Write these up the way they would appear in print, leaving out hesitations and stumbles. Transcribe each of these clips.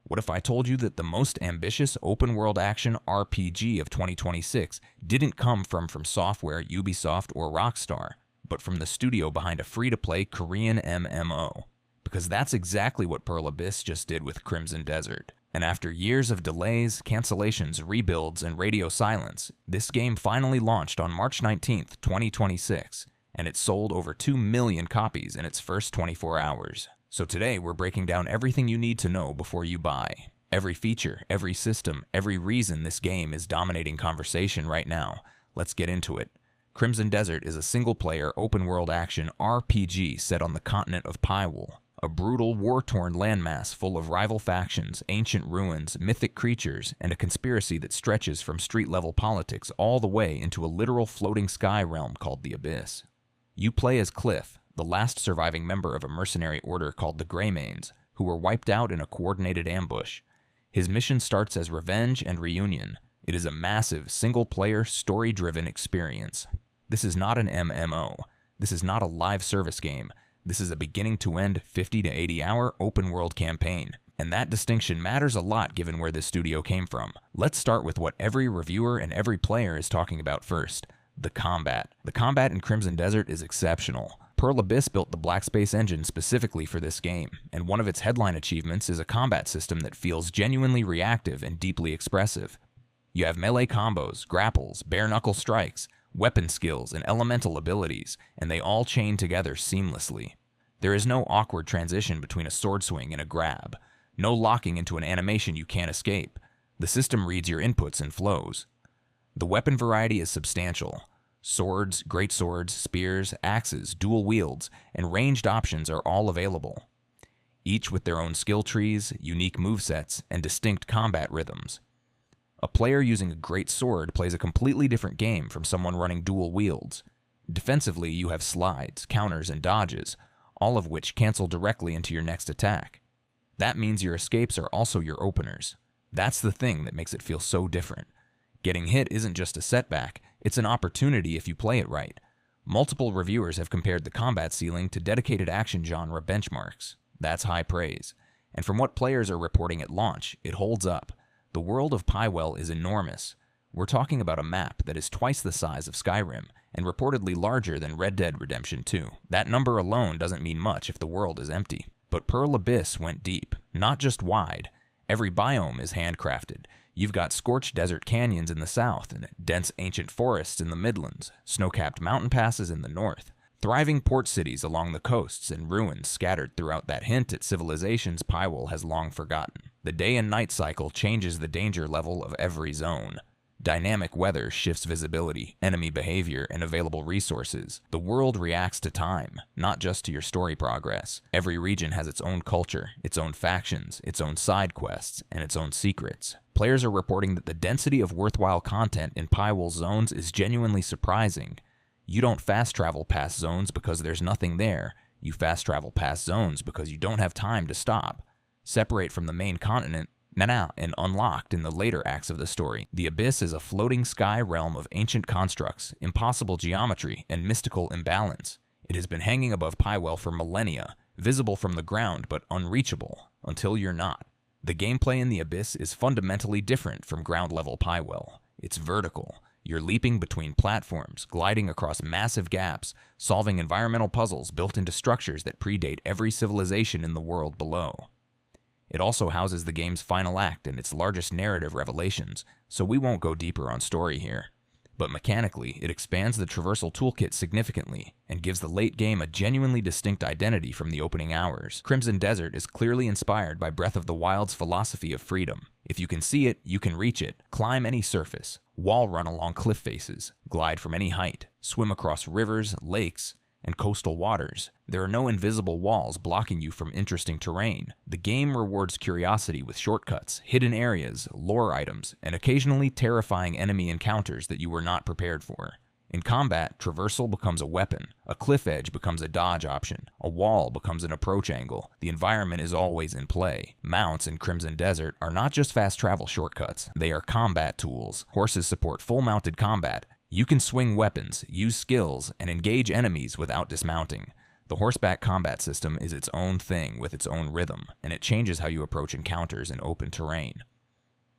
What if I told you that the most ambitious open-world action RPG of 2026 didn't come from Software, Ubisoft, or Rockstar, but from the studio behind a free-to-play Korean MMO? Because that's exactly what Pearl Abyss just did with Crimson Desert. And after years of delays, cancellations, rebuilds, and radio silence, this game finally launched on March 19th, 2026, and it sold over 2 million copies in its first 24 hours. So today, we're breaking down everything you need to know before you buy. Every feature, every system, every reason this game is dominating conversation right now. Let's get into it. Crimson Desert is a single-player, open-world action RPG set on the continent of Pywel, a brutal, war-torn landmass full of rival factions, ancient ruins, mythic creatures, and a conspiracy that stretches from street-level politics all the way into a literal floating sky realm called the Abyss. You play as Cliff, the last surviving member of a mercenary order called the Greymanes, who were wiped out in a coordinated ambush. His mission starts as revenge and reunion. It is a massive, single-player, story-driven experience. This is not an MMO. This is not a live service game. This is a beginning-to-end 50 to 80-hour open-world campaign. And that distinction matters a lot given where this studio came from. Let's start with what every reviewer and every player is talking about first: the combat. The combat in Crimson Desert is exceptional. Pearl Abyss built the BlackSpace Engine specifically for this game, and one of its headline achievements is a combat system that feels genuinely reactive and deeply expressive. You have melee combos, grapples, bare-knuckle strikes, weapon skills, and elemental abilities, and they all chain together seamlessly. There is no awkward transition between a sword swing and a grab, no locking into an animation you can't escape. The system reads your inputs and flows. The weapon variety is substantial. Swords, greatswords, spears, axes, dual wields, and ranged options are all available, each with their own skill trees, unique movesets, and distinct combat rhythms. A player using a great sword plays a completely different game from someone running dual wields. Defensively, you have slides, counters, and dodges, all of which cancel directly into your next attack. That means your escapes are also your openers. That's the thing that makes it feel so different. Getting hit isn't just a setback, it's an opportunity if you play it right. Multiple reviewers have compared the combat ceiling to dedicated action genre benchmarks. That's high praise. And from what players are reporting at launch, it holds up. The world of Pywel is enormous. We're talking about a map that is twice the size of Skyrim, and reportedly larger than Red Dead Redemption 2. That number alone doesn't mean much if the world is empty. But Pearl Abyss went deep, not just wide. Every biome is handcrafted. You've got scorched desert canyons in the south, and dense ancient forests in the Midlands, snow-capped mountain passes in the north, thriving port cities along the coasts, and ruins scattered throughout that hint at civilizations Pywel has long forgotten. The day and night cycle changes the danger level of every zone. Dynamic weather shifts visibility, enemy behavior, and available resources. The world reacts to time, not just to your story progress. Every region has its own culture, its own factions, its own side quests, and its own secrets. Players are reporting that the density of worthwhile content in Pywel's zones is genuinely surprising. You don't fast travel past zones because there's nothing there. You fast travel past zones because you don't have time to stop. Separate from the main continent, and unlocked in the later acts of the story. The Abyss is a floating sky realm of ancient constructs, impossible geometry, and mystical imbalance. It has been hanging above Pywel for millennia, visible from the ground but unreachable, until you're not. The gameplay in the Abyss is fundamentally different from ground-level Pywel. It's vertical. You're leaping between platforms, gliding across massive gaps, solving environmental puzzles built into structures that predate every civilization in the world below. It also houses the game's final act and its largest narrative revelations, so we won't go deeper on story here. But mechanically, it expands the traversal toolkit significantly and gives the late game a genuinely distinct identity from the opening hours. Crimson Desert is clearly inspired by Breath of the Wild's philosophy of freedom. If you can see it, you can reach it, climb any surface, wall run along cliff faces, glide from any height, swim across rivers, lakes, and coastal waters. There are no invisible walls blocking you from interesting terrain. The game rewards curiosity with shortcuts, hidden areas, lore items, and occasionally terrifying enemy encounters that you were not prepared for. In combat, traversal becomes a weapon, a cliff edge becomes a dodge option, a wall becomes an approach angle. The environment is always in play. Mounts in Crimson Desert are not just fast travel shortcuts, they are combat tools. Horses support full mounted combat. You can swing weapons, use skills, and engage enemies without dismounting. The horseback combat system is its own thing with its own rhythm, and it changes how you approach encounters in open terrain.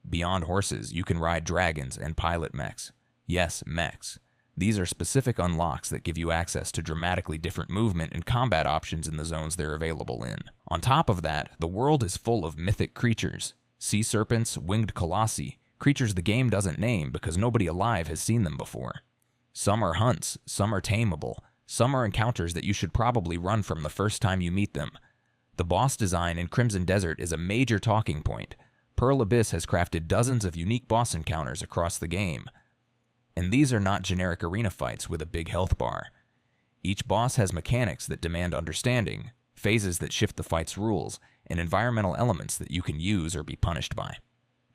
Beyond horses, you can ride dragons and pilot mechs. Yes, mechs. These are specific unlocks that give you access to dramatically different movement and combat options in the zones they're available in. On top of that, the world is full of mythic creatures. Sea serpents, winged colossi, creatures the game doesn't name because nobody alive has seen them before. Some are hunts, some are tameable, some are encounters that you should probably run from the first time you meet them. The boss design in Crimson Desert is a major talking point. Pearl Abyss has crafted dozens of unique boss encounters across the game. And these are not generic arena fights with a big health bar. Each boss has mechanics that demand understanding, phases that shift the fight's rules, and environmental elements that you can use or be punished by.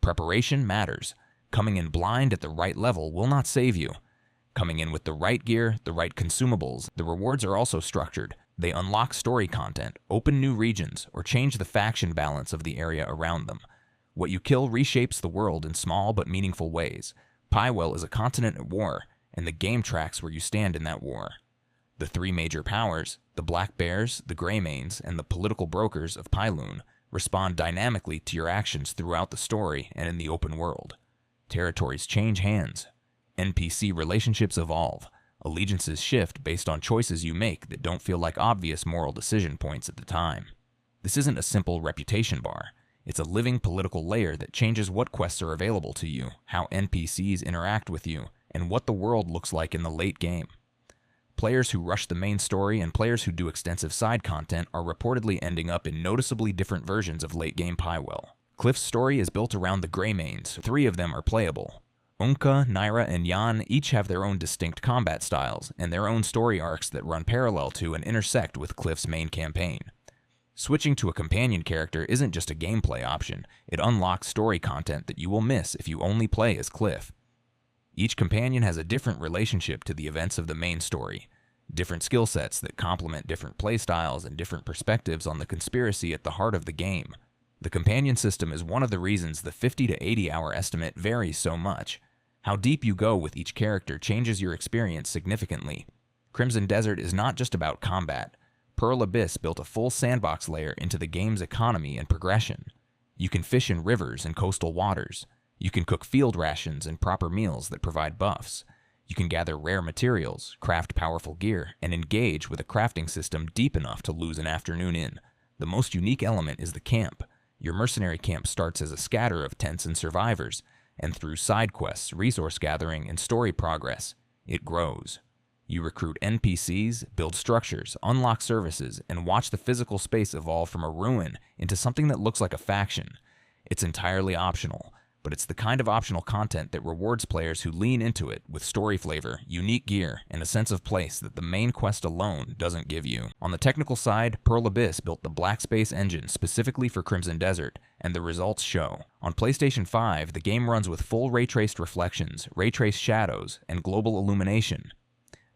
Preparation matters. Coming in blind at the right level will not save you. Coming in with the right gear, the right consumables, the rewards are also structured. They unlock story content, open new regions, or change the faction balance of the area around them. What you kill reshapes the world in small but meaningful ways. Pywel is a continent at war, and the game tracks where you stand in that war. The three major powers, the Black Bears, the Greymanes, and the political brokers of Pylune, respond dynamically to your actions throughout the story and in the open world. Territories change hands. NPC relationships evolve. Allegiances shift based on choices you make that don't feel like obvious moral decision points at the time. This isn't a simple reputation bar. It's a living political layer that changes what quests are available to you, how NPCs interact with you, and what the world looks like in the late game. Players who rush the main story and players who do extensive side content are reportedly ending up in noticeably different versions of late-game Pywel. Cliff's story is built around the Greymanes. 3 of them are playable. Unka, Naira, and Yan each have their own distinct combat styles, and their own story arcs that run parallel to and intersect with Cliff's main campaign. Switching to a companion character isn't just a gameplay option, it unlocks story content that you will miss if you only play as Cliff. Each companion has a different relationship to the events of the main story, different skill sets that complement different playstyles and different perspectives on the conspiracy at the heart of the game. The companion system is one of the reasons the 50 to 80 hour estimate varies so much. How deep you go with each character changes your experience significantly. Crimson Desert is not just about combat. Pearl Abyss built a full sandbox layer into the game's economy and progression. You can fish in rivers and coastal waters. You can cook field rations and proper meals that provide buffs. You can gather rare materials, craft powerful gear, and engage with a crafting system deep enough to lose an afternoon in. The most unique element is the camp. Your mercenary camp starts as a scatter of tents and survivors, and through side quests, resource gathering, and story progress, it grows. You recruit NPCs, build structures, unlock services, and watch the physical space evolve from a ruin into something that looks like a faction. It's entirely optional, but it's the kind of optional content that rewards players who lean into it with story flavor, unique gear, and a sense of place that the main quest alone doesn't give you. On the technical side, Pearl Abyss built the BlackSpace Engine specifically for Crimson Desert, and the results show. On PlayStation 5, the game runs with full ray-traced reflections, ray-traced shadows, and global illumination.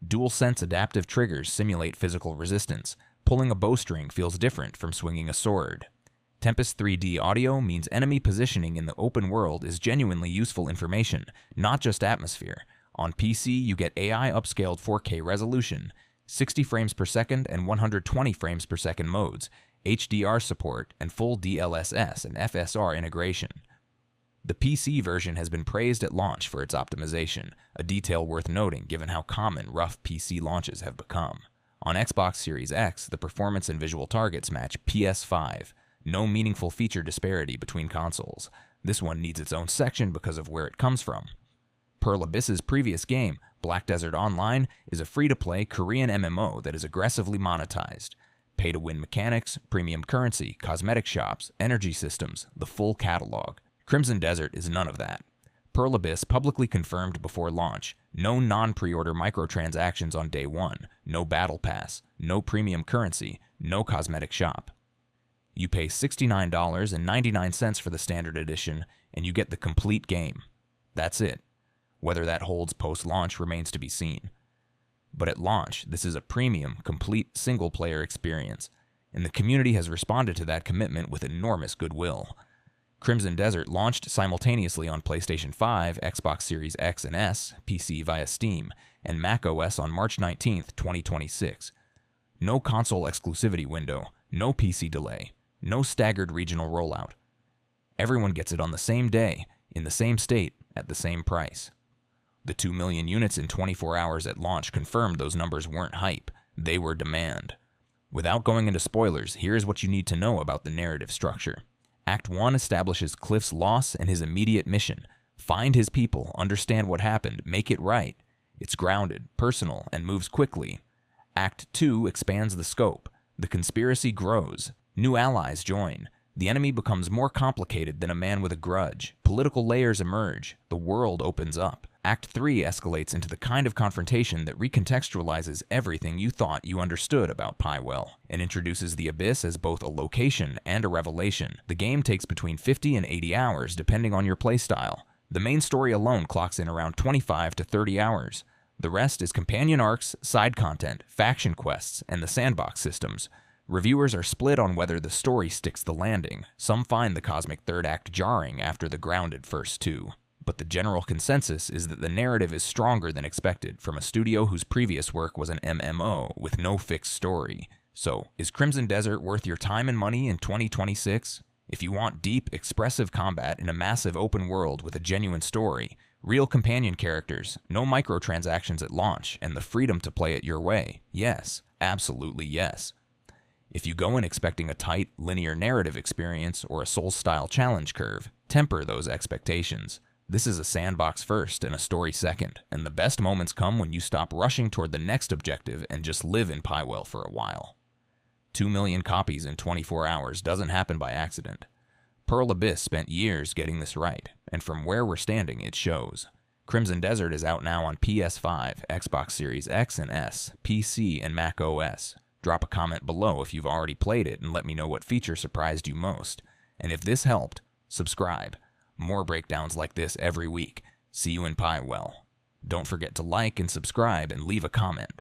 DualSense adaptive triggers simulate physical resistance. Pulling a bowstring feels different from swinging a sword. Tempest 3D audio means enemy positioning in the open world is genuinely useful information, not just atmosphere. On PC, you get AI upscaled 4K resolution, 60 frames per second and 120 frames per second modes, HDR support, and full DLSS and FSR integration. The PC version has been praised at launch for its optimization, a detail worth noting given how common rough PC launches have become. On Xbox Series X, the performance and visual targets match PS5. No meaningful feature disparity between consoles. This one needs its own section because of where it comes from. Pearl Abyss's previous game, Black Desert Online, is a free-to-play Korean MMO that is aggressively monetized. Pay-to-win mechanics, premium currency, cosmetic shops, energy systems, the full catalog. Crimson Desert is none of that. Pearl Abyss publicly confirmed before launch, no non-pre-order microtransactions on day one, no battle pass, no premium currency, no cosmetic shop. You pay $69.99 for the standard edition, and you get the complete game. That's it. Whether that holds post-launch remains to be seen. But at launch, this is a premium, complete single-player experience, and the community has responded to that commitment with enormous goodwill. Crimson Desert launched simultaneously on PlayStation 5, Xbox Series X and S, PC via Steam, and macOS on March 19, 2026. No console exclusivity window, no PC delay, no staggered regional rollout. Everyone gets it on the same day, in the same state, at the same price. The 2 million units in 24 hours at launch confirmed those numbers weren't hype, they were demand. Without going into spoilers, here's what you need to know about the narrative structure. Act 1 establishes Cliff's loss and his immediate mission. Find his people, understand what happened, make it right. It's grounded, personal, and moves quickly. Act 2 expands the scope. The conspiracy grows. New allies join. The enemy becomes more complicated than a man with a grudge. Political layers emerge. The world opens up. Act 3 escalates into the kind of confrontation that recontextualizes everything you thought you understood about Pywel and introduces the Abyss as both a location and a revelation. The game takes between 50 and 80 hours depending on your playstyle. The main story alone clocks in around 25 to 30 hours. The rest is companion arcs, side content, faction quests, and the sandbox systems. Reviewers are split on whether the story sticks the landing. Some find the cosmic third act jarring after the grounded first two. But the general consensus is that the narrative is stronger than expected from a studio whose previous work was an MMO with no fixed story. So, is Crimson Desert worth your time and money in 2026? If you want deep, expressive combat in a massive open world with a genuine story, real companion characters, no microtransactions at launch, and the freedom to play it your way, yes, absolutely yes. If you go in expecting a tight, linear narrative experience or a Souls-style challenge curve, temper those expectations. This is a sandbox first and a story second, and the best moments come when you stop rushing toward the next objective and just live in Pywel for a while. 2 million copies in 24 hours doesn't happen by accident. Pearl Abyss spent years getting this right, and from where we're standing, it shows. Crimson Desert is out now on PS5, Xbox Series X and S, PC, and macOS. Drop a comment below if you've already played it and let me know what feature surprised you most. And if this helped, subscribe. More breakdowns like this every week. See you in Pywel. Don't forget to like and subscribe and leave a comment.